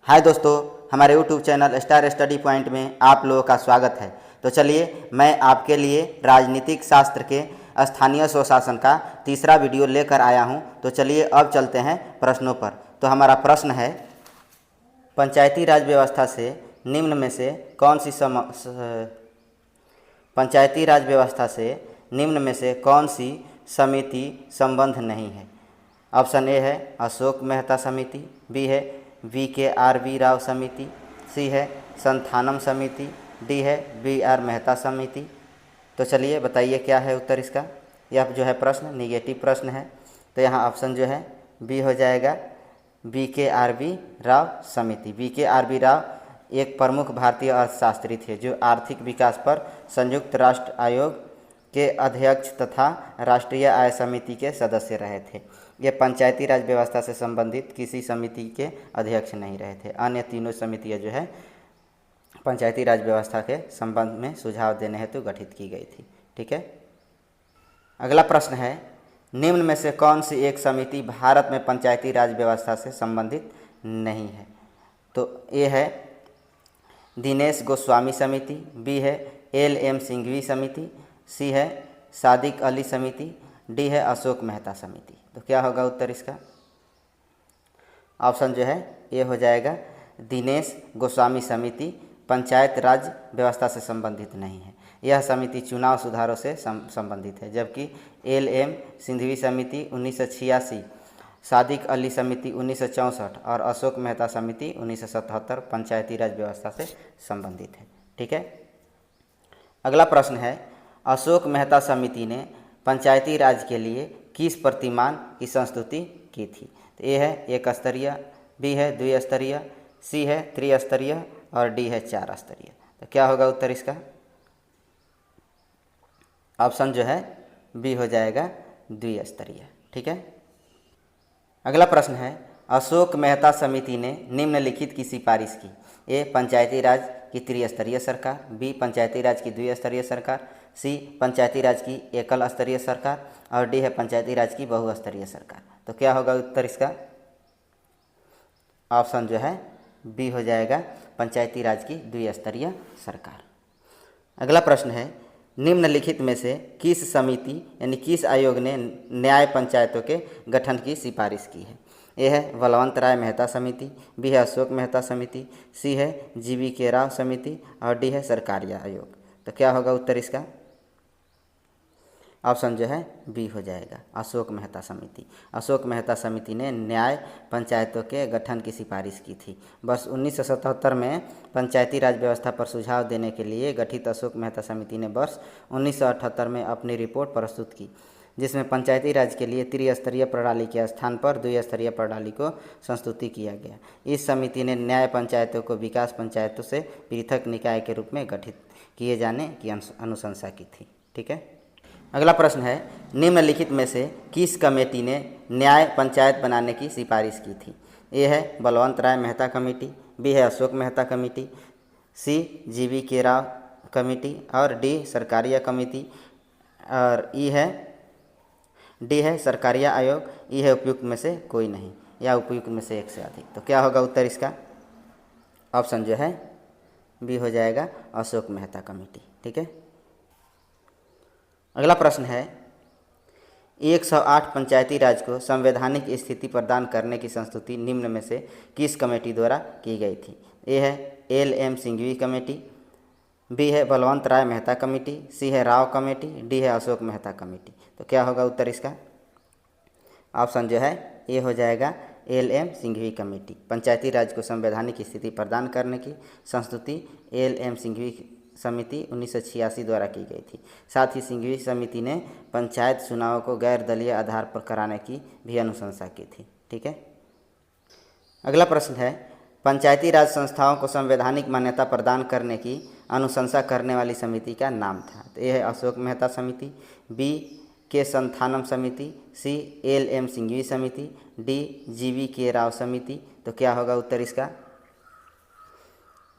हाय दोस्तों, हमारे YouTube channel star study point में आप लोगों का स्वागत है। तो चलिए मैं आपके लिए राजनीतिक शास्त्र के स्थानीय स्वशासन का तीसरा वीडियो लेकर आया हूं। तो चलिए अब चलते हैं प्रश्नों पर। तो हमारा प्रश्न है, पंचायती राज व्यवस्था से निम्न में से पंचायती राज व्यवस्था से निम्न में से कौन सी समिति संबद्ध नहीं है। ऑप्शन ए है अशोक मेहता समिति, बी है VKRV राव समिति, सी है संथानम समिति, डी है BR मेहता समिति। तो चलिए बताइए क्या है उत्तर इसका। यह जो है प्रश्न निगेटिव प्रश्न है, तो यहाँ ऑप्शन जो है बी हो जाएगा VKRV राव समिति। VKRV राव एक प्रमुख भारतीय अर्थशास्त्री थे जो आर्थिक विकास पर संयुक्त राष्ट्र आयोग के अध्यक्ष तथा राष्ट्रीय आय समिति के सदस्य रहे थे। ये पंचायती राज व्यवस्था से संबंधित किसी समिति के अध्यक्ष नहीं रहे थे। अन्य तीनों समितियां जो है पंचायती राज व्यवस्था के संबंध में सुझाव देने हेतु गठित की गई थी। ठीक है, अगला प्रश्न है, निम्न में से कौन सी एक समिति भारत में पंचायती राज व्यवस्था से संबंधित नहीं है। तो ए है दिनेश गोस्वामी समिति, बी है LM सिंघवी समिति, सी है सादिक अली समिति, डी है अशोक मेहता समिति। तो क्या होगा उत्तर इसका। ऑप्शन जो है ये हो जाएगा दिनेश गोस्वामी समिति पंचायत राज व्यवस्था से संबंधित नहीं है। यह समिति चुनाव सुधारों से संबंधित है, जबकि LM सिंघवी समिति 1986, सादिक अली समिति 1964 और अशोक मेहता समिति 1977 पंचायती राज व्यवस्था से संबंधित है। ठीक है, अगला प्रश्न है, अशोक मेहता समिति ने पंचायती राज के लिए किस प्रतिमान की संस्तुति की थी। तो ए है एक स्तरीय, बी है द्विस्तरीय, सी है त्रिस्तरीय और डी है 4 स्तरीय। तो क्या होगा उत्तर इसका। ऑप्शन जो है बी हो जाएगा द्विस्तरीय। ठीक है, अगला प्रश्न है, अशोक मेहता समिति ने निम्नलिखित की सिफारिश की। ए पंचायती राज की त्रिस्तरीय सरकार, बी पंचायती राज की द्विस्तरीय सरकार, सी पंचायती राज की एकल स्तरीय सरकार और डी है पंचायती राज की बहुस्तरीय सरकार। तो क्या होगा उत्तर इसका। ऑप्शन जो है बी हो जाएगा पंचायती राज की द्विस्तरीय सरकार। अगला प्रश्न है, निम्नलिखित में से किस समिति यानी किस आयोग ने न्याय पंचायतों के गठन की सिफारिश की है। ए है बलवंत राय मेहता समिति, बी है अशोक मेहता समिति, सी है GVK राव समिति और डी है सरकारिया आयोग। तो क्या होगा उत्तर इसका। ऑप्शन जो है बी हो जाएगा अशोक मेहता समिति। अशोक मेहता समिति ने न्याय पंचायतों के गठन की सिफारिश की थी। वर्ष 1977 में पंचायती राज व्यवस्था पर सुझाव देने के लिए गठित अशोक मेहता समिति ने वर्ष 1978 में अपनी रिपोर्ट प्रस्तुत की, जिसमें पंचायती राज के लिए त्रिस्तरीय प्रणाली के स्थान पर द्विस्तरीय प्रणाली को संस्तुति किया गया। इस समिति ने न्याय पंचायतों को विकास पंचायतों से पृथक निकाय के रूप में गठित किए जाने की अनुशंसा की थी। ठीक है, अगला प्रश्न है, निम्नलिखित में से किस कमेटी ने न्याय पंचायत बनाने की सिफारिश की थी। ए है बलवंत राय मेहता कमेटी, बी है अशोक मेहता कमेटी, सी GVK राव कमेटी और डी सरकारिया कमेटी और डी है सरकारिया आयोग। ई है उपयुक्त में से कोई नहीं या उपयुक्त में से एक से अधिक। तो क्या होगा उत्तर इसका। ऑप्शन जो है बी हो जाएगा अशोक मेहता कमेटी। ठीक है, अगला प्रश्न है, 108 पंचायती राज को संवैधानिक स्थिति प्रदान करने की संस्तुति निम्न में से किस कमेटी द्वारा की गई थी। ए है LM सिंघवी कमेटी, बी है बलवंत राय मेहता कमेटी, सी है राव कमेटी, डी है अशोक मेहता कमेटी। तो क्या होगा उत्तर इसका। ऑप्शन जो है ए हो जाएगा LM सिंघवी कमेटी। पंचायती राज को संवैधानिक स्थिति प्रदान करने की संस्तुति LM सिंघवी समिति 1986 द्वारा की गई थी। साथ ही सिंघवी समिति ने पंचायत चुनावों को गैर दलीय आधार पर कराने की भी अनुशंसा की थी। ठीक है, अगला प्रश्न है, पंचायती राज संस्थाओं को संवैधानिक मान्यता प्रदान करने की अनुशंसा करने वाली समिति का नाम था। तो यह है अशोक मेहता समिति, बी के संथानम समिति, सी LM सिंघवी समिति, डी GVK राव समिति। तो क्या होगा उत्तर इसका।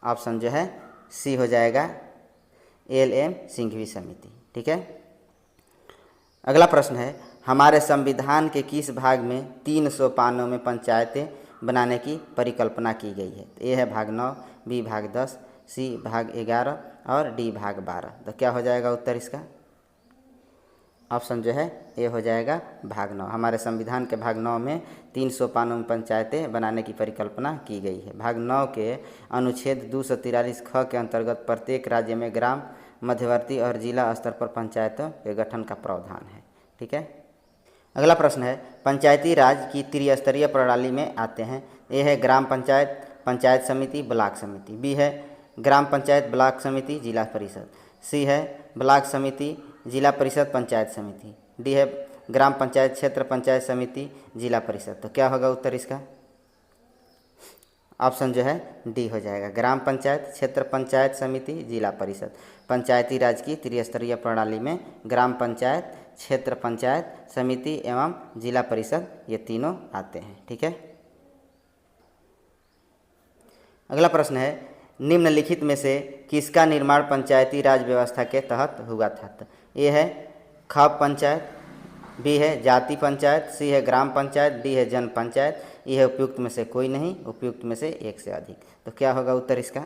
ऑप्शन जो है सी हो जाएगा LM सिंघवी समिति। ठीक है, अगला प्रश्न है, हमारे संविधान के किस भाग में 300 पानों में पंचायतें बनाने की परिकल्पना की गई है। ए है भाग 9, बी भाग 10, सी भाग 11 और डी भाग 12। तो क्या हो जाएगा उत्तर इसका? ऑप्शन जो है ए हो जाएगा भाग 9। हमारे संविधान के भाग 9 में 395 में पंचायतें बनाने की परिकल्पना की गई है। भाग 9 के अनुच्छेद 243 ख के अंतर्गत प्रत्येक राज्य में ग्राम, मध्यवर्ती और जिला स्तर पर पंचायतों के गठन का प्रावधान है। ठीक है। अगला प्रश्न है, पंचायती राज की त्रिस्तरीय प्रणाली में आते हैं। ए है ग्राम पंचायत, पंचायत समिति, ब्लॉक समिति। बी है ग्राम पंचायत, ब्लॉक समिति, जिला परिषद। सी है ब्लॉक समिति, जिला परिषद, पंचायत समिति। डी है ग्राम पंचायत क्षेत्र पंचायत समिति, जिला परिषद। तो क्या होगा उत्तर इसका? ऑप्शन जो है डी हो जाएगा, ग्राम पंचायत, क्षेत्र पंचायत समिति, जिला परिषद। पंचायती राज की त्रिस्तरीय प्रणाली में ग्राम पंचायत, क्षेत्र पंचायत समिति एवं जिला परिषद ये तीनों आते हैं। ठीक है। अगला प्रश्न है, निम्नलिखित में से किसका निर्माण पंचायती राज व्यवस्था के तहत हुआ था? तो ए है खाप पंचायत, बी है जाति पंचायत, सी है ग्राम पंचायत, डी है जन पंचायत। यह है उपयुक्त में से कोई नहीं, उपयुक्त में से एक से अधिक। तो क्या होगा उत्तर इसका?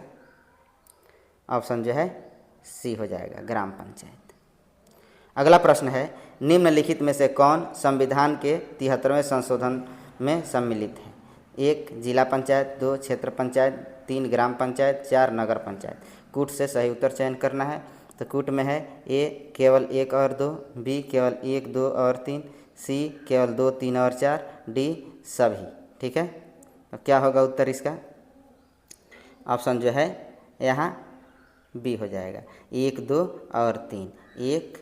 ऑप्शन जो है सी हो जाएगा, ग्राम पंचायत। अगला प्रश्न है, निम्नलिखित में से कौन संविधान के 73वें संशोधन में सम्मिलित है? 1 जिला पंचायत, 2 क्षेत्र पंचायत, 3 ग्राम पंचायत, 4 नगर पंचायत। कूट से सही उत्तर चयन करना है। तो कूट में है ए केवल 1 और 2, बी केवल 1, 2 और 3, सी केवल 2, 3 और 4, डी सभी। ठीक है। तो क्या होगा उत्तर इसका? ऑप्शन जो है यहाँ बी हो जाएगा, 1, 2 और 3। 1,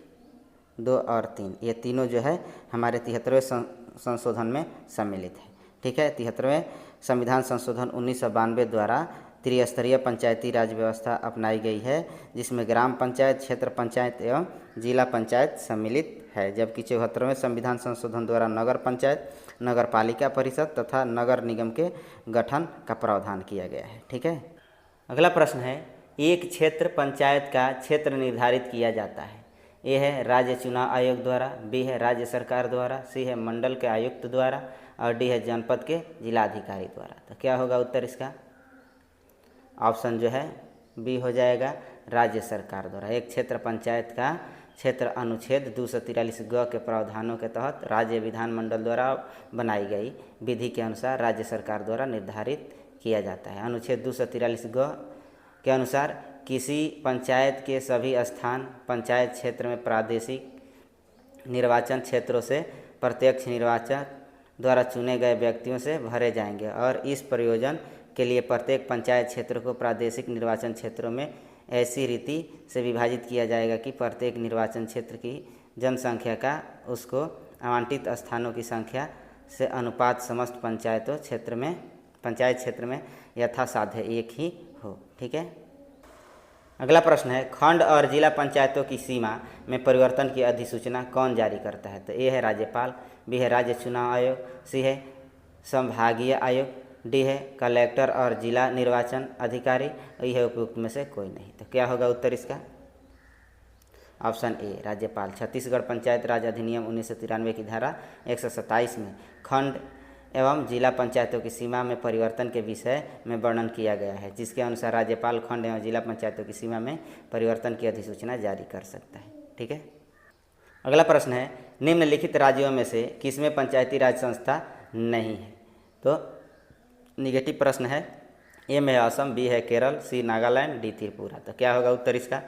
2 और 3 ये तीनों जो है हमारे 73वें संशोधन में सम्मिलित है। ठीक है। 73वें संविधान संशोधन 1992 द्वारा त्रिस्तरीय पंचायती राज व्यवस्था अपनाई गई है, जिसमें ग्राम पंचायत, क्षेत्र पंचायत एवं जिला पंचायत सम्मिलित है। जबकि 74वें संविधान संशोधन द्वारा नगर पंचायत, नगर पालिका परिषद तथा नगर निगम के गठन का प्रावधान किया गया है। ठीक है। अगला प्रश्न है, एक क्षेत्र पंचायत का क्षेत्र निर्धारित किया जाता है। ए है राज्य चुनाव आयोग द्वारा, बी है राज्य सरकार द्वारा, सी है मंडल के आयुक्त द्वारा और डी है जनपद के जिलाधिकारी द्वारा। तो क्या होगा उत्तर इसका? ऑप्शन जो है बी हो जाएगा, राज्य सरकार द्वारा। एक क्षेत्र पंचायत का क्षेत्र अनुच्छेद 243 ग के प्रावधानों के तहत राज्य विधानमंडल द्वारा बनाई गई विधि के अनुसार राज्य सरकार द्वारा निर्धारित किया जाता है। अनुच्छेद 243 ग के अनुसार किसी पंचायत के सभी स्थान पंचायत क्षेत्र में प्रादेशिक निर्वाचन क्षेत्रों से प्रत्यक्ष निर्वाचन द्वारा चुने गए व्यक्तियों से भरे जाएंगे और इस प्रयोजन के लिए प्रत्येक पंचायत क्षेत्र को प्रादेशिक निर्वाचन क्षेत्रों में ऐसी रीति से विभाजित किया जाएगा कि प्रत्येक निर्वाचन क्षेत्र की जनसंख्या का उसको आवंटित स्थानों की संख्या से अनुपात समस्त पंचायत क्षेत्र में यथासाध्य एक ही हो। ठीक है। अगला प्रश्न है, खंड और जिला पंचायतों की सीमा में परिवर्तन की अधिसूचना कौन जारी करता है? तो ए है राज्यपाल, बी है राज्य चुनाव आयोग, सी है संभागीय आयोग, डी है कलेक्टर और जिला निर्वाचन अधिकारी, यह उपयुक्त में से कोई नहीं। तो क्या होगा उत्तर इसका? ऑप्शन ए राज्यपाल। छत्तीसगढ़ पंचायत राज अधिनियम 1993 की धारा 127 में खंड एवं जिला पंचायतों की सीमा में परिवर्तन के विषय में वर्णन किया गया है, जिसके अनुसार राज्यपाल खंड एवं जिला पंचायतों की सीमा में परिवर्तन की अधिसूचना जारी कर सकता है। ठीक है। अगला प्रश्न है, निम्नलिखित राज्यों में से किसमें पंचायती राज संस्था नहीं है? तो निगेटिव प्रश्न है। ए में असम, बी है केरल, सी नागालैंड, डी त्रिपुरा। तो क्या होगा उत्तर इसका?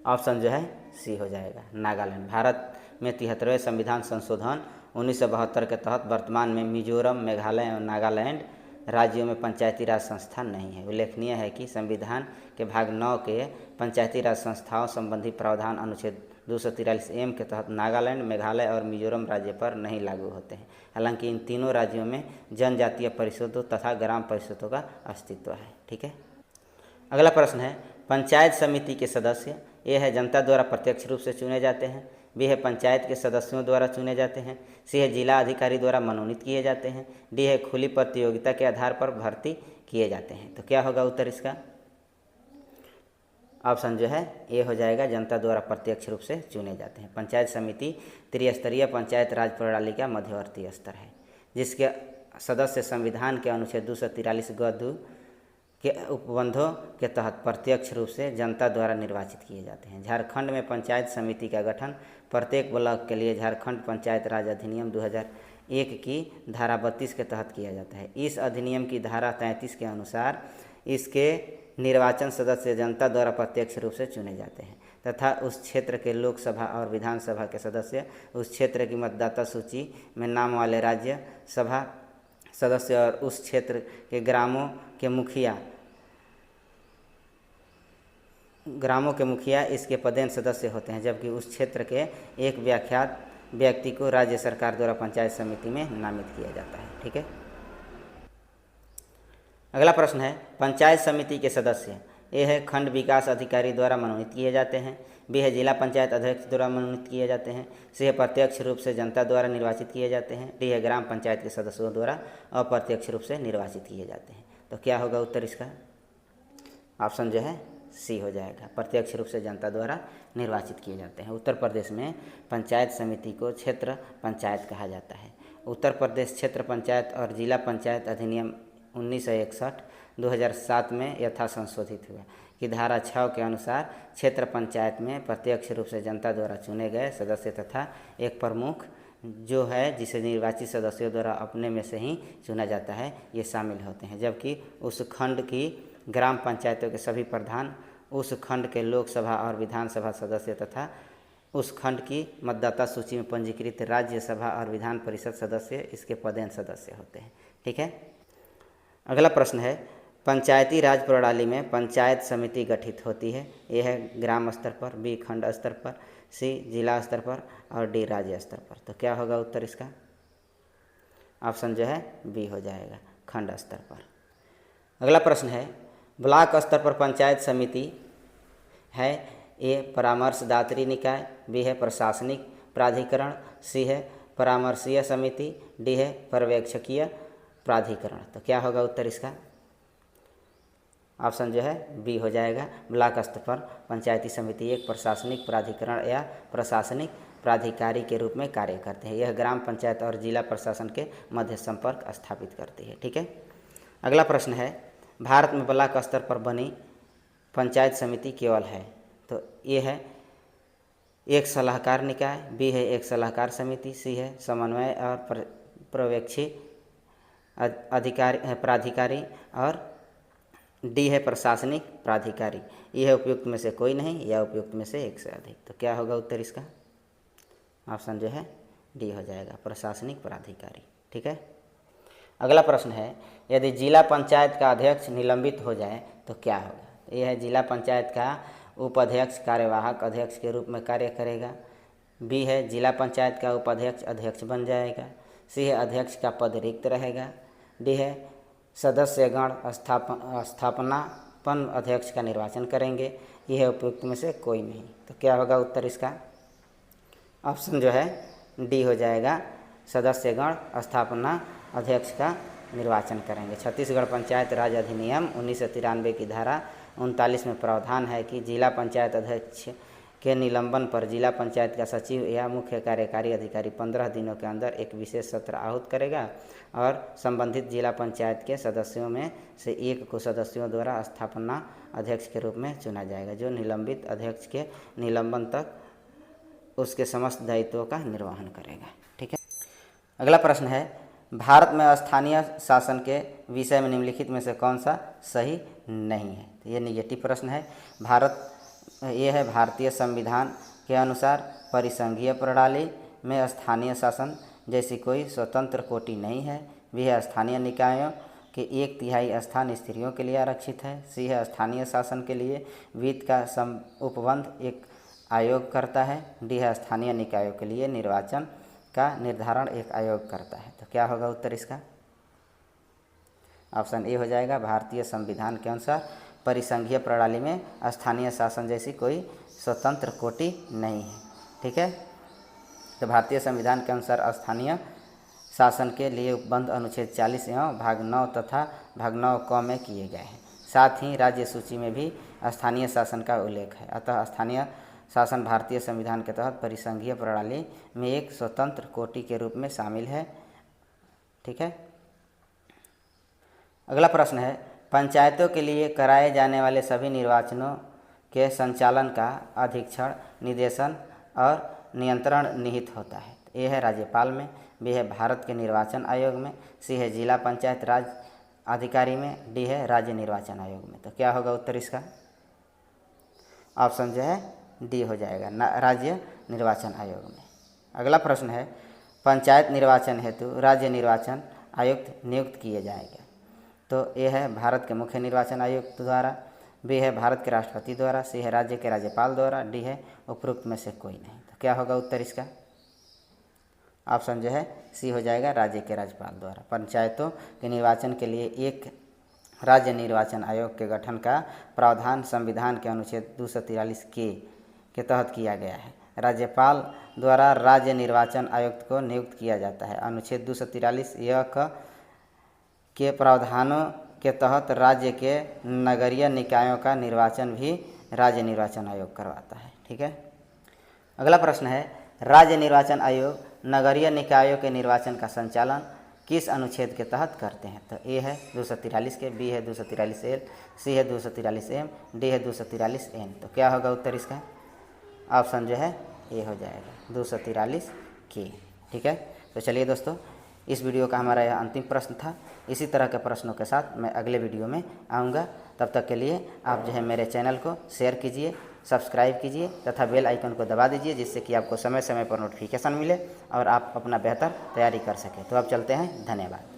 ऑप्शन जो है सी हो जाएगा, नागालैंड। भारत में 73वें संविधान संशोधन 1972 के तहत वर्तमान में मिजोरम, मेघालय और नागालैंड राज्यों में पंचायती राज संस्था नहीं है। उल्लेखनीय है कि संविधान के भाग 9 के पंचायती राज संस्थाओं संबंधी प्रावधान अनुच्छेद 243 के तहत नागालैंड, मेघालय और मिजोरम राज्य पर नहीं लागू होते हैं। हालांकि इन तीनों राज्यों में जनजातीय परिषदों तथा ग्राम परिषदों का अस्तित्व है। ठीक है। अगला प्रश्न है, पंचायत समिति के सदस्य ए है जनता द्वारा प्रत्यक्ष रूप से चुने जाते हैं, बी है पंचायत के सदस्यों द्वारा चुने जाते हैं, सी है जिला अधिकारी द्वारा मनोनीत किए जाते हैं, डी है खुली प्रतियोगिता के आधार पर भर्ती किए जाते हैं। तो क्या होगा उत्तर इसका? ऑप्शन जो है ए हो जाएगा, जनता द्वारा प्रत्यक्ष रूप से चुने जाते हैं। पंचायत समिति त्रिस्तरीय पंचायत राज प्रणाली का मध्यवर्ती स्तर है, जिसके सदस्य संविधान के अनुच्छेद 243 ग2 के उपबंधों के तहत प्रत्यक्ष रूप से जनता द्वारा निर्वाचित किए जाते हैं। झारखंड में पंचायत समिति का गठन प्रत्येक ब्लॉक के लिए झारखंड पंचायत राज अधिनियम 2001 की धारा 32 के तहत किया जाता है। इस अधिनियम की धारा 33 के अनुसार इसके निर्वाचन सदस्य जनता द्वारा प्रत्यक्ष रूप से चुने जाते हैं तथा उस क्षेत्र के लोकसभा और विधानसभा के सदस्य उस क्षेत्र की मतदाता सूची में नाम वाले राज्य सभा सदस्य और उस क्षेत्र के ग्रामों के मुखिया इसके पदेन सदस्य होते हैं, जबकि उस क्षेत्र के एक व्याख्यात व्यक्ति को राज्य सरकार द्वारा पंचायत समिति में नामित किया जाता है। ठीक है, अगला प्रश्न है पंचायत समिति के सदस्य। ए है खंड विकास अधिकारी द्वारा मनोनीत किए जाते हैं। बी है जिला पंचायत अध्यक्ष द्वारा मनोनीत किए जाते हैं। सी है प्रत्यक्ष रूप से जनता द्वारा निर्वाचित किए जाते हैं। डी है ग्राम पंचायत के सदस्यों द्वारा अप्रत्यक्ष रूप से निर्वाचित किए जाते हैं। तो क्या होगा उत्तर इसका? ऑप्शन जो है सी हो जाएगा, प्रत्यक्ष रूप से जनता द्वारा निर्वाचित किए जाते हैं। उत्तर प्रदेश में पंचायत समिति को क्षेत्र पंचायत कहा जाता है। उत्तर प्रदेश क्षेत्र पंचायत और जिला पंचायत अधिनियम 1961 2007 में यथा संशोधित हुआ कि धारा 6 के अनुसार क्षेत्र पंचायत में प्रत्यक्ष रूप से जनता द्वारा चुने गए सदस्य तथा एक प्रमुख जो है जिसे निर्वाचित सदस्यों द्वारा अपने में से ही चुना जाता है, ये शामिल होते हैं, जबकि उस खंड की ग्राम पंचायतों के सभी प्रधान, उस खंड के लोकसभा और विधानसभा सदस्य तथा उस खंड की मतदाता सूची में पंजीकृत राज्यसभा और विधान परिषद सदस्य इसके पदेन सदस्य होते हैं। ठीक है, अगला प्रश्न है पंचायती राज प्रणाली में पंचायत समिति गठित होती है। ए है ग्राम स्तर पर, बी खंड स्तर पर, सी जिला स्तर पर और डी राज्य स्तर पर। तो क्या होगा उत्तर इसका? ऑप्शन जो है बी हो जाएगा, खंड स्तर पर। अगला प्रश्न है ब्लॉक स्तर पर पंचायत समिति है। ए परामर्शदात्री निकाय, बी है प्रशासनिक प्राधिकरण, सी है परामर्शीय समिति, डी है पर्यवेक्षकीय प्राधिकरण। तो क्या होगा उत्तर इसका? ऑप्शन जो है बी हो जाएगा, ब्लॉक स्तर पर पंचायती समिति एक प्रशासनिक प्राधिकरण या प्रशासनिक प्राधिकारी के रूप में कार्य करते हैं। यह ग्राम पंचायत और जिला प्रशासन के मध्य संपर्क स्थापित करती है। ठीक है, अगला प्रश्न है भारत में ब्लॉक स्तर पर बनी पंचायत समिति केवल है। तो ये है एक सलाहकार निकाय, बी है एक सलाहकार समिति, सी है समन्वय और पर्यवेक्षी अधिकारी प्राधिकारी और डी है प्रशासनिक प्राधिकारी। यह उपयुक्त में से कोई नहीं या उपयुक्त में से एक से अधिक। तो क्या होगा उत्तर इसका? ऑप्शन जो है डी हो जाएगा, प्रशासनिक प्राधिकारी। ठीक है, अगला प्रश्न है यदि जिला पंचायत का अध्यक्ष निलंबित हो जाए तो क्या होगा? यह है जिला पंचायत का उपाध्यक्ष कार्यवाहक अध्यक्ष के रूप में कार्य करेगा। बी है जिला पंचायत का उपाध्यक्ष अध्यक्ष बन जाएगा। सी है अध्यक्ष का पद रिक्त रहेगा। डी है सदस्यगण स्थापनापन अध्यक्ष का निर्वाचन करेंगे। यह उपयुक्त में से कोई नहीं। तो क्या होगा उत्तर इसका? ऑप्शन जो है डी हो जाएगा, सदस्यगण स्थापना अध्यक्ष का निर्वाचन करेंगे। छत्तीसगढ़ पंचायत राज अधिनियम 1993 की धारा 39 में प्रावधान है कि जिला पंचायत अध्यक्ष के निलंबन पर जिला पंचायत का सचिव या मुख्य कार्यकारी अधिकारी 15 दिनों के अंदर एक विशेष सत्र आहूत करेगा और संबंधित जिला पंचायत के सदस्यों में से एक को सदस्यों द्वारा स्थापना अध्यक्ष के रूप में चुना जाएगा, जो निलंबित अध्यक्ष के निलंबन तक उसके समस्त दायित्वों का निर्वहन करेगा। ठीक है, अगला प्रश्न है भारत में स्थानीय शासन के विषय में निम्नलिखित में से कौन सा सही नहीं है? तो ये निगेटिव प्रश्न है। ये है भारतीय संविधान के अनुसार परिसंघीय प्रणाली में स्थानीय शासन जैसी कोई स्वतंत्र कोटि नहीं है। भी है स्थानीय निकायों के 1/3 स्थान स्त्रियों के लिए आरक्षित है। सी है स्थानीय शासन के लिए वित्त का उपबंध एक आयोग करता है। डी है स्थानीय निकायों के लिए निर्वाचन का निर्धारण एक आयोग करता है। तो क्या होगा उत्तर इसका? ऑप्शन ए हो जाएगा, भारतीय संविधान के अनुसार परिसंघीय प्रणाली में स्थानीय शासन जैसी कोई स्वतंत्र कोटि नहीं है। ठीक है, तो भारतीय संविधान के अनुसार स्थानीय शासन के लिए उपबंध अनुच्छेद 40 एवं भाग 9 तथा भाग 9 क में किए गए हैं। साथ ही राज्य सूची में भी स्थानीय शासन का उल्लेख है। अतः स्थानीय शासन भारतीय संविधान के तहत परिसंघीय प्रणाली में एक स्वतंत्र कोटि के रूप में शामिल है। ठीक है। अगला प्रश्न है, पंचायतों के लिए कराए जाने वाले सभी निर्वाचनों के संचालन का अधीक्षण, निर्देशन और नियंत्रण निहित होता है। ए है राज्यपाल में, बी है भारत के निर्वाचन आयोग में, सी है जिला पंचायत राज अधिकारी में, डी है राज्य निर्वाचन आयोग में। तो क्या होगा उत्तर इसका? ऑप्शन जो है डी हो जाएगा, राज्य निर्वाचन आयोग में। अगला प्रश्न है, पंचायत निर्वाचन हेतु राज्य निर्वाचन आयुक्त नियुक्त किए जाएंगे। तो ए है भारत के मुख्य निर्वाचन आयुक्त द्वारा, बी है भारत के राष्ट्रपति द्वारा, सी है राज्य के राज्यपाल द्वारा, डी है उपरोक्त में से कोई नहीं। तो क्या होगा उत्तर इसका? ऑप्शन जो है सी हो जाएगा, राज्य के राज्यपाल द्वारा। पंचायतों के निर्वाचन के लिए एक राज्य निर्वाचन आयोग के गठन का प्रावधान संविधान के अनुच्छेद 243 के तहत किया गया है। राज्यपाल द्वारा राज्य निर्वाचन आयुक्त को नियुक्त किया जाता है। अनुच्छेद 243 के प्रावधानों के तहत राज्य के नगरीय निकायों का निर्वाचन भी राज्य निर्वाचन आयोग करवाता है। ठीक है। अगला प्रश्न है, राज्य निर्वाचन आयोग नगरीय निकायों के निर्वाचन का संचालन किस अनुच्छेद के तहत करते हैं? तो ए है 243 के, बी है 243 L, सी है 243 M, डी है 243 N। तो क्या होगा उत्तर इसका? ऑप्शन जो है ए हो जाएगा, 243 के। ठीक है। तो चलिए दोस्तों, इस वीडियो का हमारा यह अंतिम प्रश्न था। इसी तरह के प्रश्नों के साथ मैं अगले वीडियो में आऊँगा। तब तक के लिए आप जो है मेरे चैनल को शेयर कीजिए, सब्सक्राइब कीजिए तथा बेल आइकन को दबा दीजिए, जिससे कि आपको समय समय पर नोटिफिकेशन मिले और आप अपना बेहतर तैयारी कर सकें। तो अब चलते हैं, धन्यवाद।